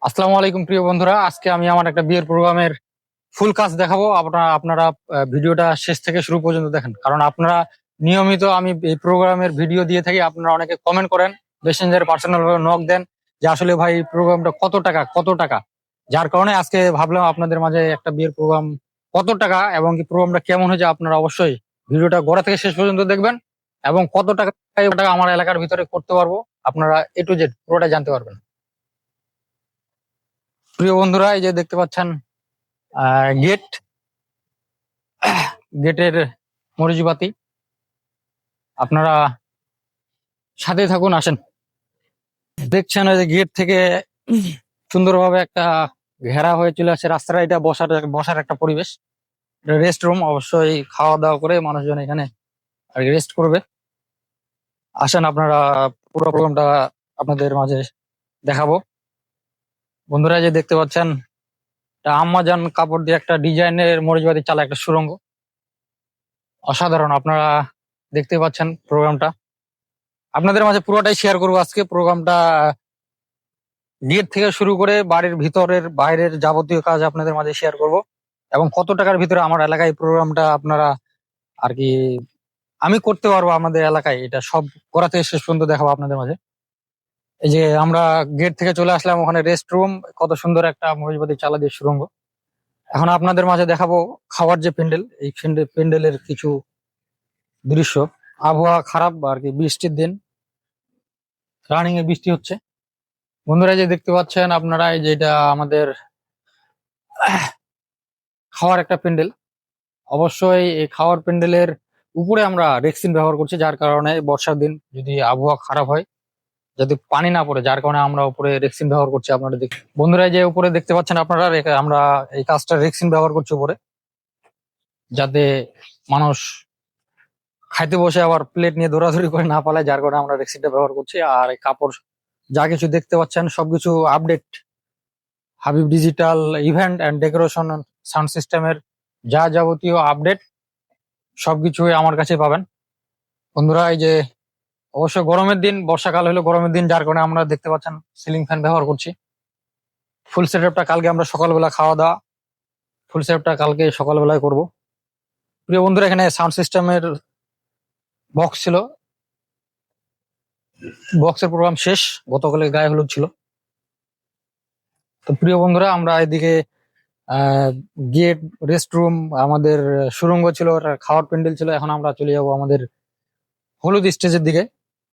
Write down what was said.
আসসালামু আলাইকুম প্রিয় বন্ধুরা, আজকে আমি আমার একটা বিয়ের প্রোগ্রামের ফুল কাজ দেখাবো। আপনারা ভিডিওটা শেষ থেকে শুরু পর্যন্ত দেখেন, কারণ আপনারা নিয়মিত আমি এই প্রোগ্রামের ভিডিও দিয়ে থাকি। আপনারা অনেকে কমেন্ট করেন, মেসেঞ্জারে পার্সোনাল ভাবে নক দেন যে আসলে ভাই প্রোগ্রামটা কত টাকা। যার কারণে আজকে ভাবলাম আপনাদের মাঝে একটা বিয়ের প্রোগ্রাম কত টাকা এবং কি প্রোগ্রামটা কেমন হয়েছে আপনারা অবশ্যই ভিডিওটা গোড়া থেকে শেষ পর্যন্ত দেখবেন। এবং কত টাকা আমার এলাকার ভিতরে করতে পারবো আপনারা A to Z পুরোটা জানতে পারবেন। প্রিয় বন্ধুরা, এই যে দেখতে পাচ্ছেন গেট, গেটের মরিচবাতি। আপনারা সাথে থাকুন, আসেন। দেখছেন ওই যে গেট থেকে সুন্দরভাবে একটা ঘেরা হয়ে চলে আসে রাস্তাটা। এটা বসার বসার একটা পরিবেশ, রেস্ট রুম। অবশ্যই খাওয়া দাওয়া করে মানুষজন এখানে আর রেস্ট করবে। আসেন, আপনারা পুরো প্রোগ্রামটা আপনাদের মাঝে দেখাবো। বন্ধুরা, এই যে দেখতে পাচ্ছেন এটা আম্মাজান কাপড় দিয়ে একটা ডিজাইনের মরিচবাতি চালা একটা সুড়ঙ্গ, অসাধারণ। আপনারা দেখতে পাচ্ছেন প্রোগ্রামটা আপনাদের মাঝে পুরোটাই শেয়ার করবো আজকে। প্রোগ্রামটা গেট থেকে শুরু করে বাড়ির ভিতরের বাইরের যাবতীয় কাজ আপনাদের মাঝে শেয়ার করব, এবং কত টাকার ভিতরে আমার এলাকায় প্রোগ্রামটা আপনারা আর কি আমি করতে পারবো আমাদের এলাকায়, এটা সব করা থেকে শেষ পর্যন্ত দেখাবো আপনাদের মাঝে। এই যে আমরা গেট থেকে চলে আসলাম, ওখানে রেস্ট রুম, কত সুন্দর একটা মহিষবাদী চালা দিয়ে সুড়ঙ্গ। এখন আপনাদের মাঝে দেখাবো খাওয়ার যে প্যান্ডেল, এই প্যান্ডেলের কিছু দৃশ্য। আবহাওয়া খারাপ আর কি, বৃষ্টির দিন, রানিং এ বৃষ্টি হচ্ছে। বন্ধুরা, যে দেখতে পাচ্ছেন আপনারা, এই যে এটা আমাদের খাওয়ার একটা প্যান্ডেল। অবশ্যই এই খাওয়ার প্যান্ডেলের উপরে আমরা রেক্সিন ব্যবহার করছি, যার কারণে বর্ষার দিন যদি আবহাওয়া খারাপ হয়, যদি পানি না পড়ে, যার কারণে আমরা উপরে রেক্সিন ব্যবহার করছি। আপনারা বন্ধুরা, এই যে উপরে দেখতে পাচ্ছেন আপনারা, আমরা এই কাজটা রেক্সিন ব্যবহার করছি উপরে, যাতে মানুষ খাইতে বসে আবার প্লেট নিয়ে দৌড়াদৌড়ি করে না পালায়, যার কারণে আমরা রেক্সিনটা ব্যবহার করছি। আর এই কাপড় যা কিছু দেখতে পাচ্ছেন সবকিছু update Habib digital event and decoration sound সিস্টেমের যা যাবতীয় আপডেট সবকিছুই আমার কাছে পাবেন। বন্ধুরা, এই যে অবশ্য গরমের দিন, বর্ষাকাল হলো গরমের দিন, যার কারণে আমরা দেখতে পাচ্ছেন সিলিং ফ্যান ব্যবহার করছি। ফুল সেটআপটা কালকে আমরা সকালবেলা খাওয়া দাওয়া, ফুল সেটআপটা কালকে সকালবেলায় করব। প্রিয় বন্ধুরা, এখানে সাউন্ড সিস্টেমের বক্স ছিল, বক্সের প্রোগ্রাম শেষ, গতকালে গায়ে হলুদ ছিল। তো প্রিয় বন্ধুরা, আমরা এদিকে গেট, রেস্ট রুম, আমাদের সুড়ঙ্গ ছিল, খাওয়ার প্যান্ডেল ছিল। এখন আমরা চলে যাব আমাদের হলুদ স্টেজের দিকে।